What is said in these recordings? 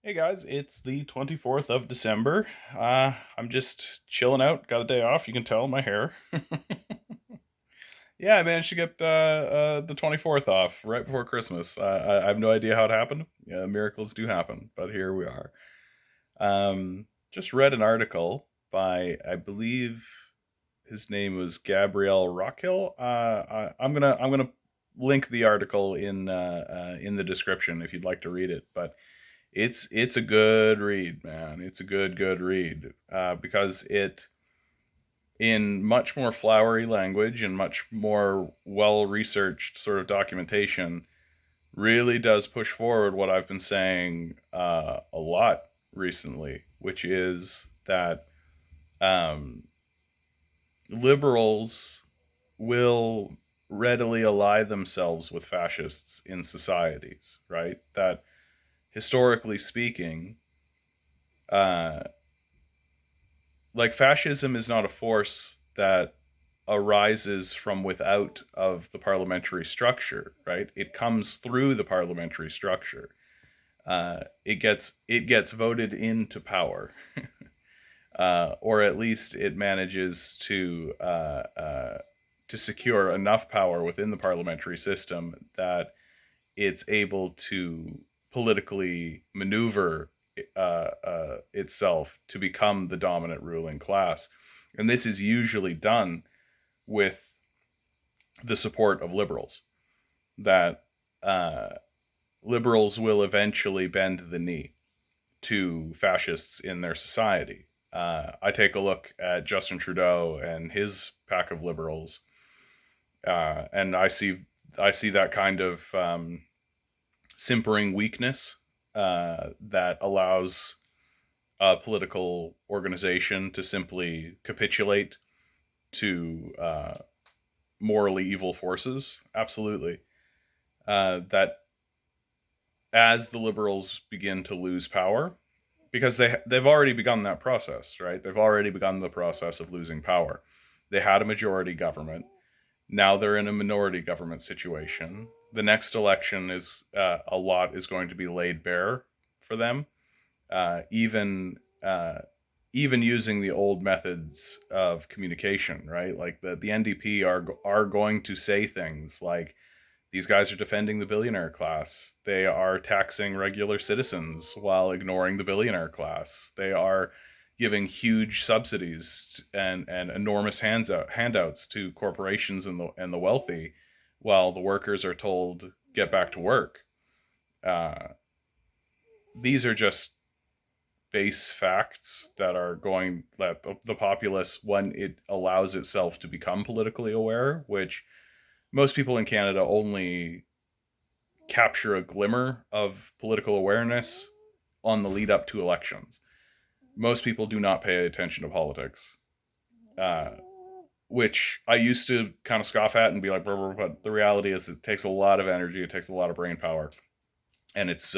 Hey guys, it's the 24th of December. I'm just chilling out, got a day off, you can tell my hair. Yeah, I managed to get the 24th off right before Christmas. I have no idea how it happened. Yeah, miracles do happen, but here we are. Just read an article by, I believe his name was Gabriel Rockhill. I'm gonna link the article in the description if you'd like to read it. But it's a good read, man. It's a good read because it, in much more flowery language and much more well researched sort of documentation, really does push forward what I've been saying a lot recently, which is that um, liberals will readily ally themselves with fascists in societies, right? That historically speaking, uh, like fascism is not a force that arises from without of the parliamentary structure, right? It comes through the parliamentary structure. It gets voted into power, or at least it manages to secure enough power within the parliamentary system that it's able to politically maneuver itself to become the dominant ruling class. And this is usually done with the support of liberals, that uh, liberals will eventually bend the knee to fascists in their society. I take a look at Justin Trudeau and his pack of liberals, and I see that kind of simpering weakness that allows a political organization to simply capitulate to morally evil forces. Absolutely. That as the liberals begin to lose power, because they've already begun that process, right? They've already begun the process of losing power. They had a majority government. Now they're in a minority government situation. The next election is a lot is going to be laid bare for them. Even even using the old methods of communication, right? Like the NDP are going to say things like, these guys are defending the billionaire class. They are taxing regular citizens while ignoring the billionaire class. They are giving huge subsidies and enormous handouts to corporations and the wealthy, while the workers are told get back to work. Uh, these are just base facts that are going that the populace, when it allows itself to become politically aware, which most people in Canada only capture a glimmer of political awareness on the lead up to elections. Most people do not pay attention to politics, uh, which I used to kind of scoff at and be like, but the reality is it takes a lot of energy, it takes a lot of brain power, and it's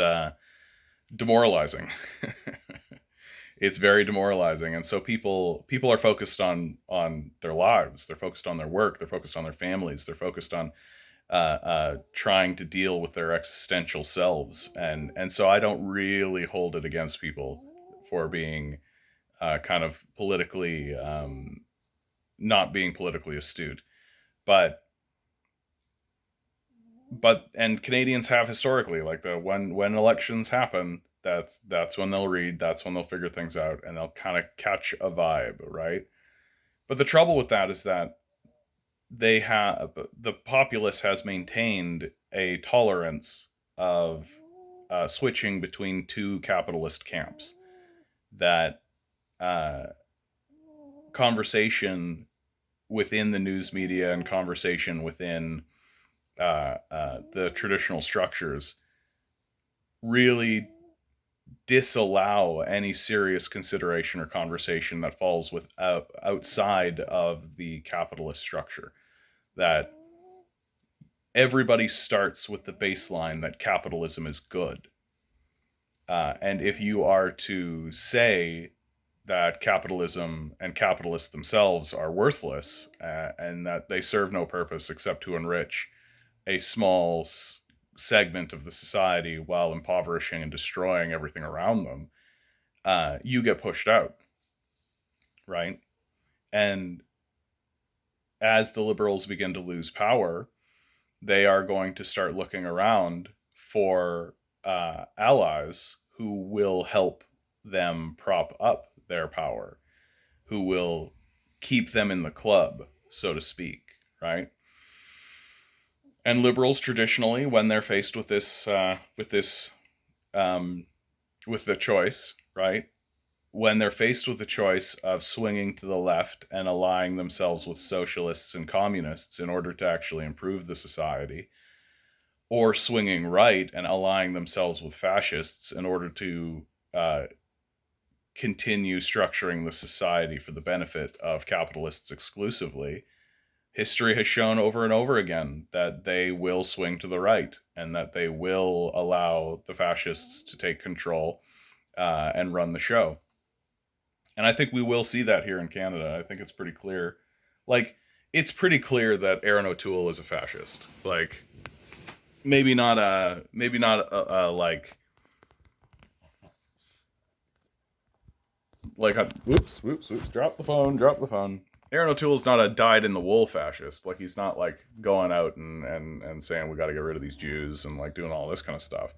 demoralizing. It's very demoralizing, and so people are focused on their lives, they're focused on their work, they're focused on their families, they're focused on trying to deal with their existential selves, and so I don't really hold it against people for being kind of politically not being politically astute, but and Canadians have historically, like, the when elections happen, that's when they'll read, that's when they'll figure things out, and they'll kind of catch a vibe, right? But the trouble with that is that the populace has maintained a tolerance of switching between two capitalist camps. That uh, conversation within the news media and conversation within the traditional structures really disallow any serious consideration or conversation that falls outside of the capitalist structure. That everybody starts with the baseline that capitalism is good. And if you are to say that capitalism and capitalists themselves are worthless, and that they serve no purpose except to enrich a small segment of the society while impoverishing and destroying everything around them, you get pushed out, right? And as the liberals begin to lose power, they are going to start looking around for allies who will help them prop up their power, who will keep them in the club, so to speak, right? And liberals traditionally, when they're faced with um, with the choice, right? When they're faced with the choice of swinging to the left and allying themselves with socialists and communists in order to actually improve the society, or swinging right and allying themselves with fascists in order to uh, continue structuring the society for the benefit of capitalists exclusively, history has shown over and over again that they will swing to the right and that they will allow the fascists to take control and run the show. And I think we will see that here in Canada. I think it's pretty clear. Like, it's pretty clear that Aaron O'Toole is a fascist. Like, maybe not whoops, drop the phone. Aaron O'Toole's not a dyed in the wool fascist. Like, he's not like going out and saying we got to get rid of these Jews and like doing all this kind of stuff.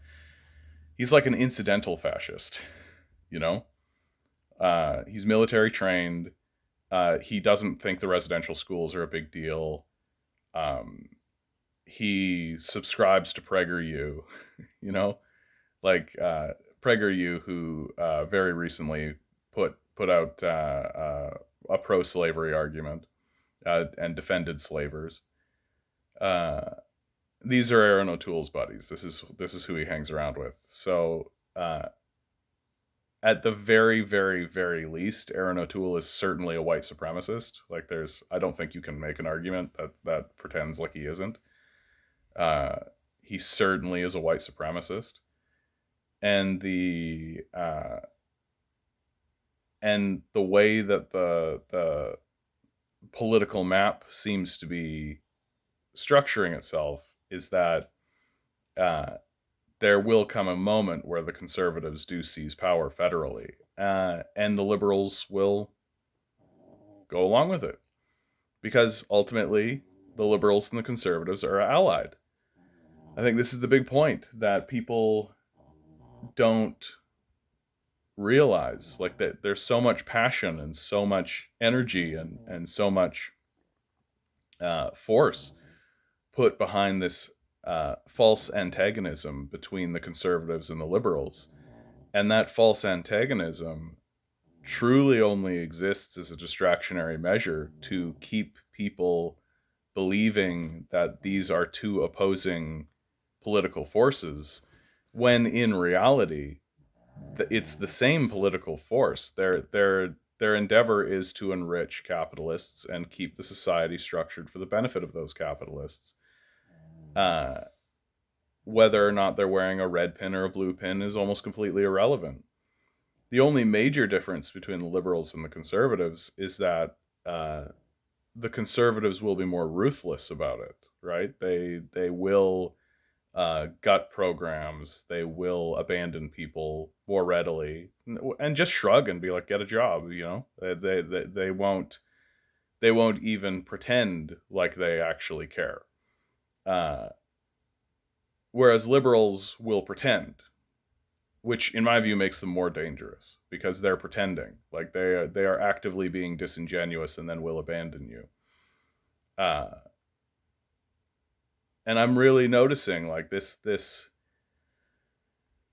He's like an incidental fascist, you know? He's military trained. He doesn't think the residential schools are a big deal. He subscribes to PragerU, you know, like PragerU, who very recently put out a pro-slavery argument and defended slavers. These are Aaron O'Toole's buddies. This is who he hangs around with. So at the very, very, very least, Aaron O'Toole is certainly a white supremacist. Like, I don't think you can make an argument that pretends like he isn't. He certainly is a white supremacist, and the way that the political map seems to be structuring itself is that there will come a moment where the conservatives do seize power federally, and the liberals will go along with it, because ultimately the liberals and the conservatives are allied. I think this is the big point that people don't realize, like, that there's so much passion and so much energy and so much force put behind this false antagonism between the conservatives and the liberals. And that false antagonism truly only exists as a distractionary measure to keep people believing that these are two opposing political forces, when in reality it's the same political force. Their endeavor is to enrich capitalists and keep the society structured for the benefit of those capitalists. Whether or not they're wearing a red pin or a blue pin is almost completely irrelevant. The only major difference between the liberals and the conservatives is that the conservatives will be more ruthless about it, right? They will gut programs. They will abandon people more readily and just shrug and be like, "Get a job," you know. They won't even pretend like they actually care. Whereas liberals will pretend, which in my view makes them more dangerous, because they're pretending, like they are actively being disingenuous and then will abandon you. And I'm really noticing, like, this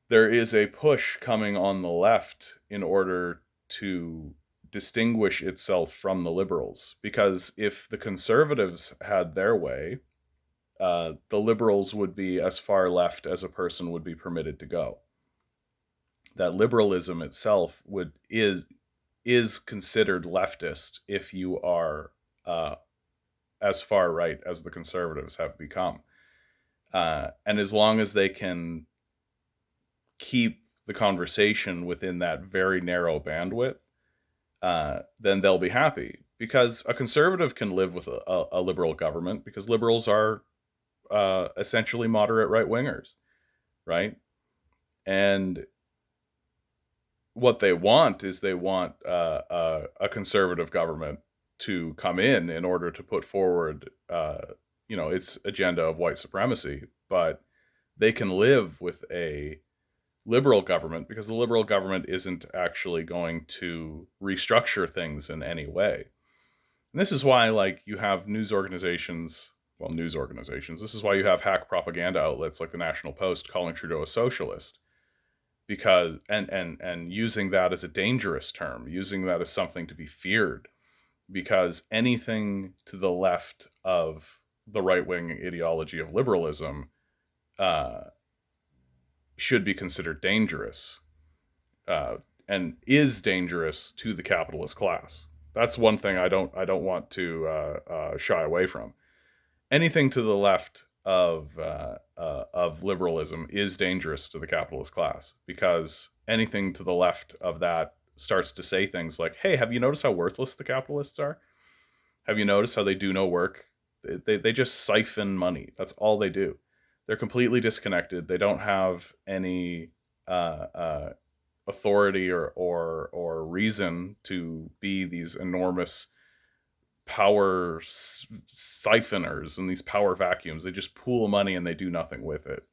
there is a push coming on the left in order to distinguish itself from the liberals, because if the conservatives had their way, the liberals would be as far left as a person would be permitted to go. That liberalism itself is considered leftist if you are as far right as the conservatives have become. And as long as they can keep the conversation within that very narrow bandwidth, then they'll be happy. Because a conservative can live with a liberal government, because liberals are essentially moderate right wingers, right? And what they want is they want a conservative government to come in order to put forward, its agenda of white supremacy. But they can live with a liberal government because the liberal government isn't actually going to restructure things in any way. And this is why, like, you have news organizations. This is why you have hack propaganda outlets like the National Post calling Trudeau a socialist, because and using that as a dangerous term, using that as something to be feared, because anything to the left of the right wing ideology of liberalism should be considered dangerous, and is dangerous to the capitalist class. That's one thing I don't want to shy away from. Anything to the left of liberalism is dangerous to the capitalist class, because anything to the left of that starts to say things like, "Hey, have you noticed how worthless the capitalists are? Have you noticed how they do no work? They just siphon money. That's all they do. They're completely disconnected. They don't have any authority or reason to be these enormous power siphoners and these power vacuums. They just pool money and they do nothing with it.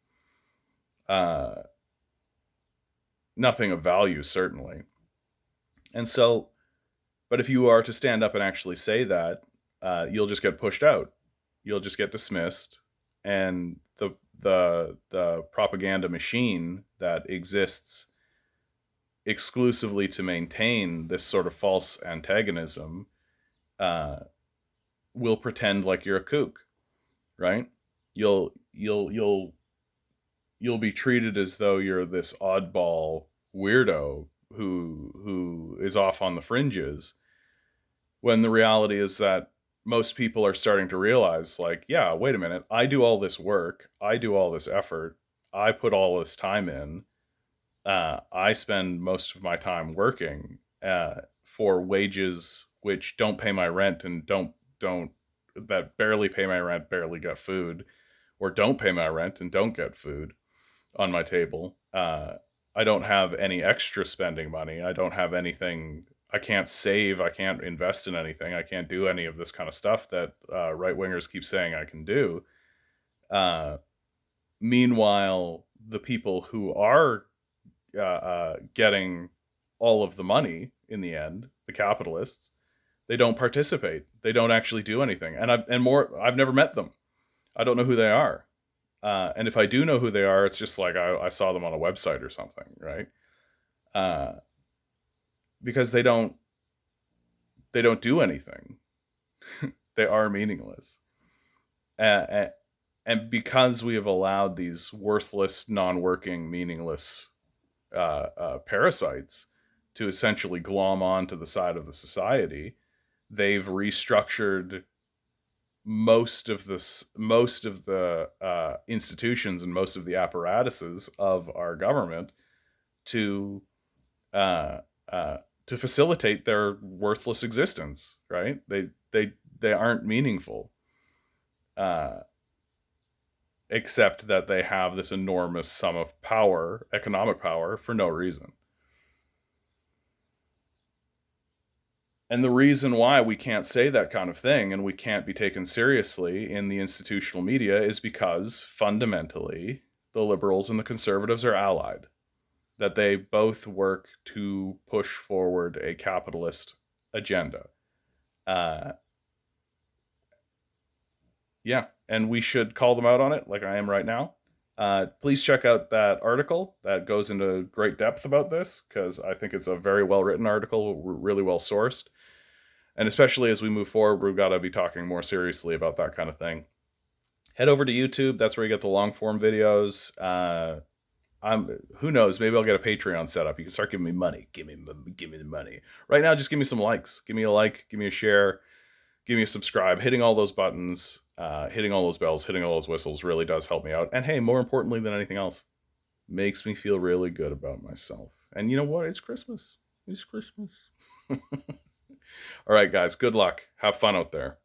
Nothing of value, certainly. And so, but if you are to stand up and actually say that, you'll just get pushed out. You'll just get dismissed, and the propaganda machine that exists exclusively to maintain this sort of false antagonism will pretend like you're a kook, right? You'll be treated as though you're this oddball weirdo who is off on the fringes, when the reality is that most people are starting to realize, like, yeah, wait a minute, I do all this work, I do all this effort, I put all this time in, I spend most of my time working for wages which don't pay my rent and don't that barely pay my rent, barely get food, or don't pay my rent and don't get food on my table. I don't have any extra spending money. I don't have anything. I can't save. I can't invest in anything. I can't do any of this kind of stuff that right wingers keep saying I can do. Meanwhile, the people who are getting all of the money in the end, the capitalists, they don't participate. They don't actually do anything. And I've never met them. I don't know who they are. And if I do know who they are, it's just like I saw them on a website or something, right? Because they don't do anything. They are meaningless. And because we have allowed these worthless, non-working, meaningless parasites to essentially glom onto the side of the society, they've restructured most of the institutions and most of the apparatuses of our government to facilitate their worthless existence. Right? They aren't meaningful, except that they have this enormous sum of power, economic power, for no reason. And the reason why we can't say that kind of thing and we can't be taken seriously in the institutional media is because fundamentally the liberals and the conservatives are allied. That they both work to push forward a capitalist agenda. Yeah, and we should call them out on it like I am right now. Please check out that article that goes into great depth about this, because I think it's a very well-written article, really well-sourced. And especially as we move forward, we've got to be talking more seriously about that kind of thing. Head over to YouTube. That's where you get the long-form videos. Who knows? Maybe I'll get a Patreon set up. You can start giving me money. Give me the money. Right now, just give me some likes. Give me a like. Give me a share. Give me a subscribe. Hitting all those buttons, hitting all those bells, hitting all those whistles really does help me out. And hey, more importantly than anything else, makes me feel really good about myself. And you know what? It's Christmas. It's Christmas. All right, guys. Good luck. Have fun out there.